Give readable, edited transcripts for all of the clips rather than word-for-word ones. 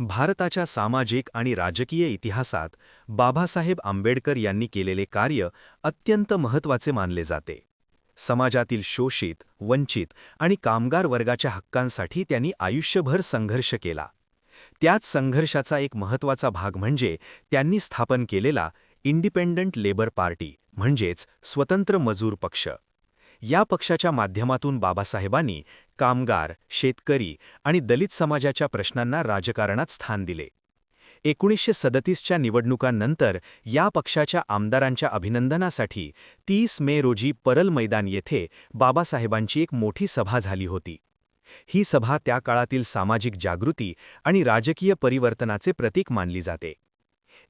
भारताच्या सामाजिक आणि राजकीय इतिहासात बाबासाहेब आंबेडकर यांनी केलेले कार्य अत्यंत महत्त्वाचे मानले जाते. समाजातील शोषित, वंचित आणि कामगार वर्गाच्या हक्कांसाठी त्यांनी आयुष्यभर संघर्ष केला. त्याच संघर्षाचा एक महत्त्वाचा भाग म्हणजे त्यांनी स्थापन केलेला इंडिपेंडंट लेबर पार्टी म्हणजेच स्वतंत्र मजूर पक्ष. या पक्षाच्या माध्यमातून बाबासाहेबांनी कामगार, शेतकरी आणि दलित समाजाच्या प्रश्नांना राजकारणात स्थान दिले. 1937च्या निवडणुकांनंतर या पक्षाच्या आमदारांच्या अभिनंदनासाठी 30 मे रोजी परल मैदान येथे बाबासाहेबांची एक मोठी सभा झाली होती. ही सभा त्या काळातील सामाजिक जागृती आणि राजकीय परिवर्तनाचे प्रतीक मानली जाते.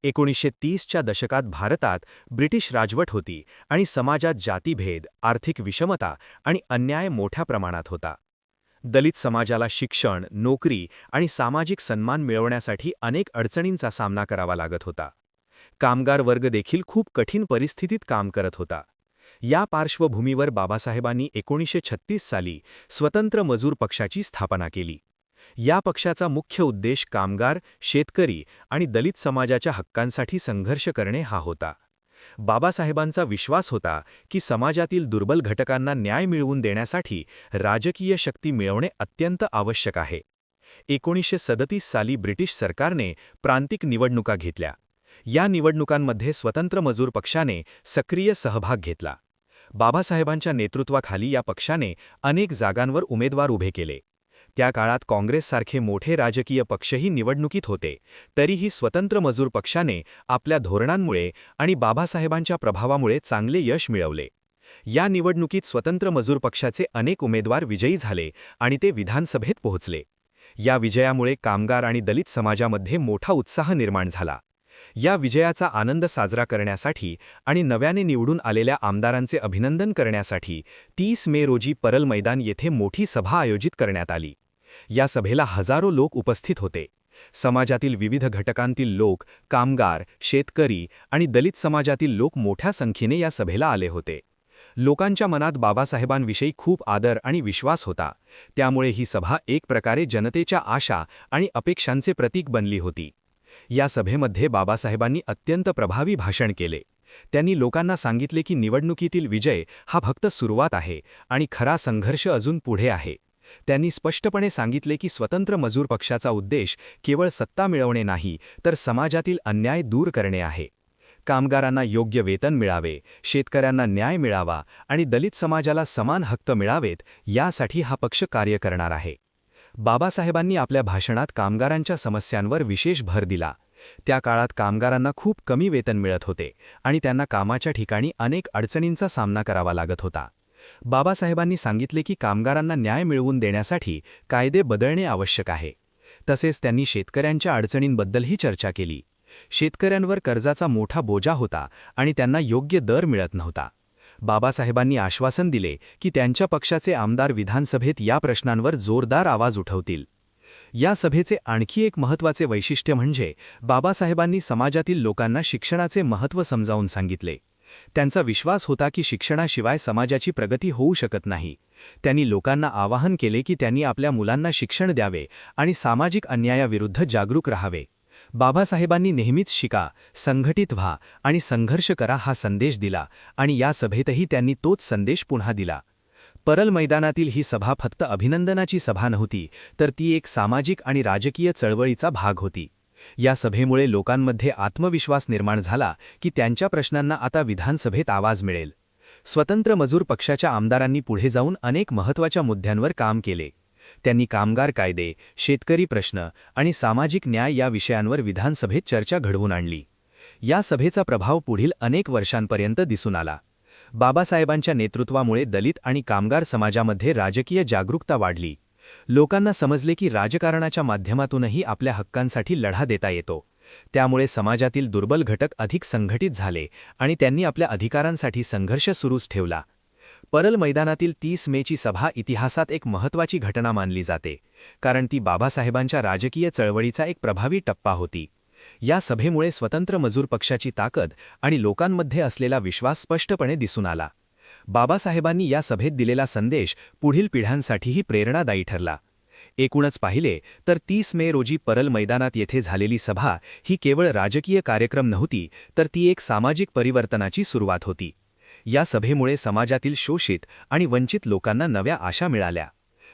1930च्या दशकात भारतात ब्रिटिश राजवट होती आणि समाजात जातीभेद, आर्थिक विषमता आणि अन्याय मोठ्या प्रमाणात होता. दलित समाजाला शिक्षण, नोकरी आणि सामाजिक सन्मान मिळवण्यासाठी अनेक अडचणींचा सामना करावा लागत होता. कामगार वर्ग देखील खूप कठीण परिस्थितीत काम करत होता. या पार्श्वभूमीवर बाबासाहेबांनी 1936 साली स्वतंत्र मजूर पक्षाची स्थापना केली. या पक्षाचा मुख्य उद्देश कामगार, शेतकरी आणि दलित समाजाच्या हक्कांसाठी संघर्ष करणे हा होता. बाबासाहेबांचा विश्वास होता की समाजातील दुर्बल घटकांना न्याय मिळवून देण्यासाठी राजकीय शक्ती मिळवणे अत्यंत आवश्यक आहे. 1937 साली ब्रिटिश सरकारने प्रांतिक निवडणुका घेतल्या. या निवडणुकांमध्ये स्वतंत्र मजूर पक्षाने सक्रिय सहभाग घेतला. बाबासाहेबांच्या नेतृत्वाखाली या पक्षाने अनेक जागांवर उमेदवार उभे केले. त्या काळात काँग्रेससारखे मोठे राजकीय पक्षही निवडणुकीत होते, तरीही स्वतंत्र मजूर पक्षाने आपल्या धोरणांमुळे आणि बाबासाहेबांच्या प्रभावामुळे चांगले यश मिळवले. या निवडणुकीत स्वतंत्र मजूर पक्षाचे अनेक उमेदवार विजयी झाले आणि ते विधानसभेत पोहोचले. या विजयामुळे कामगार आणि दलित समाजामध्ये मोठा उत्साह निर्माण झाला. या विजयाचा आनंद साजरा करण्यासाठी आणि नव्याने निवडून आलेल्या आमदारांचे अभिनंदन करण्यासाठी 30 मे रोजी परल मैदान येथे मोठी सभा आयोजित करण्यात आली. या सभेला हजारो लोक उपस्थित होते. समाजातील विविध घटकांतील लोक, कामगार, शेतकरी आणि दलित समाजातील लोक मोठ्या संख्येने या सभेला आले होते. लोकांच्या मनात बाबासाहेबांविषयी खूप आदर आणि विश्वास होता. त्यामुळे ही सभा एक प्रकारे जनतेच्या आशा आणि अपेक्षांचे प्रतीक बनली होती. या सभेमध्ये बाबासाहेबांनी अत्यंत प्रभावी भाषण केले. त्यांनी लोकांना सांगितले की निवडणुकीतील विजय हा फक्त सुरुवात आहे आणि खरा संघर्ष अजून पुढे आहे. त्यांनी स्पष्टपणे सांगितले की स्वतंत्र मजूर पक्षाचा उद्देश केवळ सत्ता मिळवणे नाही, तर समाजातील अन्याय दूर करणे आहे. कामगारांना योग्य वेतन मिळावे, शेतकऱ्यांना न्याय मिळावा आणि दलित समाजाला समान हक्क मिळावेत, यासाठी हा पक्ष कार्य करणार आहे. बाबासाहेबांनी आपल्या भाषणात कामगारांच्या समस्यांवर विशेष भर दिला. त्या काळात कामगारांना खूप कमी वेतन मिळत होते आणि त्यांना कामाच्या ठिकाणी अनेक अडचणींचा सामना करावा लागत होता. बाबासाहेबांनी सांगितले की कामगारांना न्याय मिळवून देण्यासाठी कायदे बदलणे आवश्यक आहे. तसेच त्यांनी शेतकऱ्यांच्या अडचणींबद्दलही चर्चा केली. शेतकऱ्यांवर कर्जाचा मोठा बोजा होता आणि त्यांना योग्य दर मिळत नव्हता. बाबासाहेबांनी आश्वासन दिले की त्यांच्या पक्षाचे आमदार विधानसभेत या प्रश्नांवर जोरदार आवाज उठवतील. या सभेचे आणखी एक महत्त्वाचे वैशिष्ट्य म्हणजे बाबासाहेबांनी समाजातील लोकांना शिक्षणाचे महत्त्व समजावून सांगितले. त्यांचा विश्वास होता की शिक्षणाशिवाय समाजाची प्रगती होऊ शकत नाही. त्यांनी लोकांना आवाहन केले की त्यांनी आपल्या मुलांना शिक्षण द्यावे आणि सामाजिक अन्यायाविरुद्ध जागरूक राहावे. बाबासाहेबांनी नेहमीच शिका, संघटित व्हा आणि संघर्ष करा हा संदेश दिला आणि या सभेतही त्यांनी तोच संदेश पुन्हा दिला. परल मैदानातील ही सभा फक्त अभिनंदनाची सभा नव्हती, तर ती एक सामाजिक आणि राजकीय चळवळीचा भाग होती. या सभेमुळे लोकांमध्ये आत्मविश्वास निर्माण झाला की त्यांच्या प्रश्नांना आता विधानसभेत आवाज मिळेल. स्वतंत्र मजूर पक्षाच्या आमदारांनी पुढे जाऊन अनेक महत्त्वाच्या मुद्द्यांवर काम केले. त्यांनी कामगार कायदे, शेतकरी प्रश्न आणि सामाजिक न्याय या विषयांवर विधानसभेत चर्चा घडवून आणली. या सभेचा प्रभाव पुढील अनेक वर्षांपर्यंत दिसून आला. बाबासाहेबांच्या नेतृत्वामुळे दलित आणि कामगार समाजामध्ये राजकीय जागरूकता वाढली. लोकांना समजले की राजकारणाच्या माध्यमातूनही आपल्या हक्कांसाठी लढा देता येतो. त्यामुळे समाजातील दुर्बल घटक अधिक संघटित झाले आणि त्यांनी आपल्या अधिकारांसाठी संघर्ष सुरूच ठेवला. परल मैदानातील 30 मेची सभा इतिहासात एक महत्त्वाची घटना मानली जाते, कारण ती बाबासाहेबांच्या राजकीय चळवळीचा एक प्रभावी टप्पा होती. या सभेमुळे स्वतंत्र मजूर पक्षाची ताकद आणि लोकांमध्ये असलेला विश्वास स्पष्टपणे दिसून आला. बाबासाहेबांनी या सभेत दिलेला संदेश पुढील पिढ्यांसाठीही प्रेरणादायी ठरला. एकूणच पाहिले तर 30 मे रोजी परल मैदानात येथे झालेली सभा ही केवळ राजकीय कार्यक्रम नव्हती, तर ती एक सामाजिक परिवर्तनाची सुरुवात होती. या सभेमुळे समाजातील शोषित आणि वंचित लोकांना नव्या आशा मिळाल्या.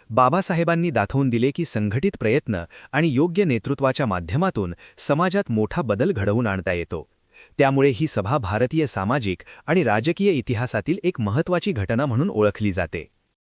बाबासाहेबांनी दाखवून दिले की संघटित प्रयत्न आणि योग्य नेतृत्वाच्या माध्यमातून समाजात मोठा बदल घडवून आणता येतो. त्यामुळे ही सभा भारतीय सामाजिक आणि राजकीय इतिहासातील एक महत्त्वाची घटना म्हणून ओळखली जाते.